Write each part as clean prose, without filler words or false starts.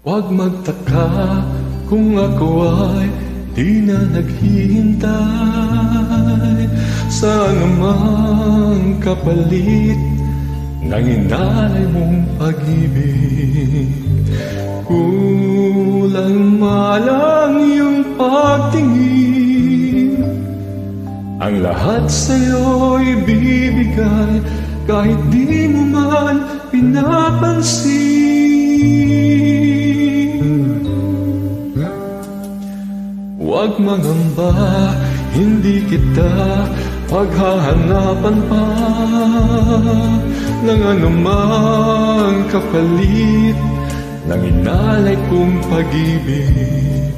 Huwag magtaka kung ako ay di na naghihintay sa anumang kapalit ng inalay mong pag-ibig. Kulang malang iyong pagtingin, ang lahat sa'yo'y bibigay kahit di mo man pinapansin. Huwag mangamba, hindi kita paghahanapan pa ng anumang kapalit ng inalay kong pag-ibig.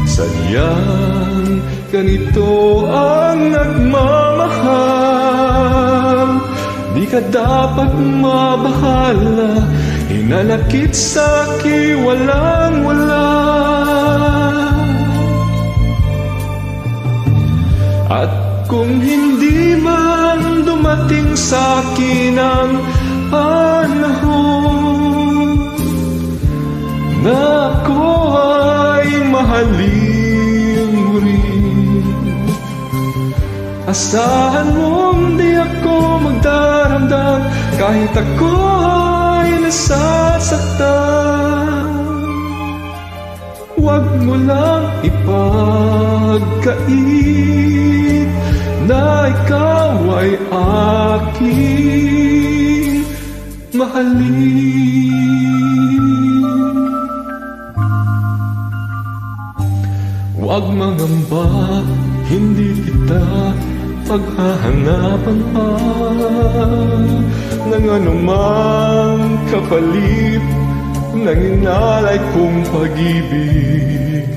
Sadyang ganito ang nagmamahal, di ka dapat mabahala, hinanakit sa'kin walang-wala. At kung hindi man dumating sa'kin ang panahon na ako ay mahalin mo rin, asahan mong di ako magdaramdam kahit ako ay nasasaktan. Huwag mo lang ipagkait na ikaw ay aking mahalin. Huwag mangamba, hindi kita paghahanapan pa ng anumang kapalit ng inalay kong pag-ibig.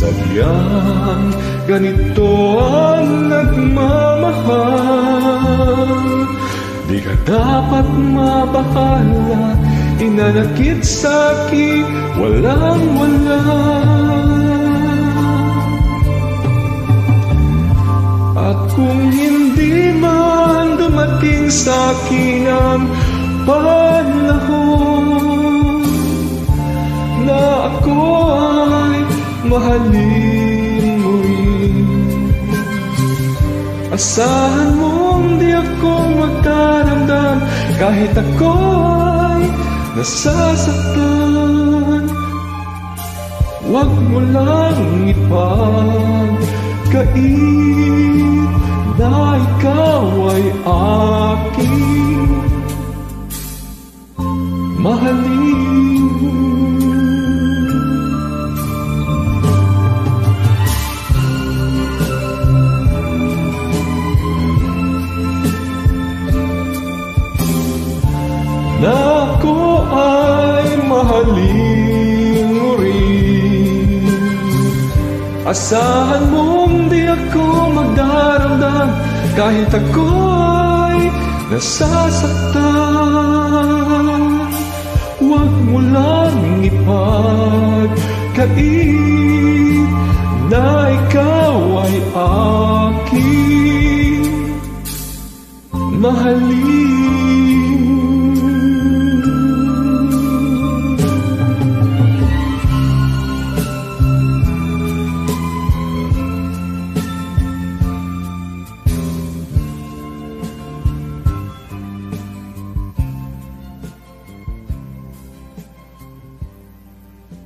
Sadyang ganito ang nagmamahal, di ka dapat mabahala, inanakit sa'kin walang-wala. At kung hindi man dumating sa'kin ang panahon na ako ay mahalin mo rin, asahan mong di ako magdaramdam kahit ako ay nasasaktan. Huwag mo lang ipagkait na ikaw ay aking mahalin. Na ako ay mahalin mo rin, asahan mong di ako magdaramdam kahit ako ay nasasaktan. Huwag mo lang ipagkait na ikaw ay aking mahalin.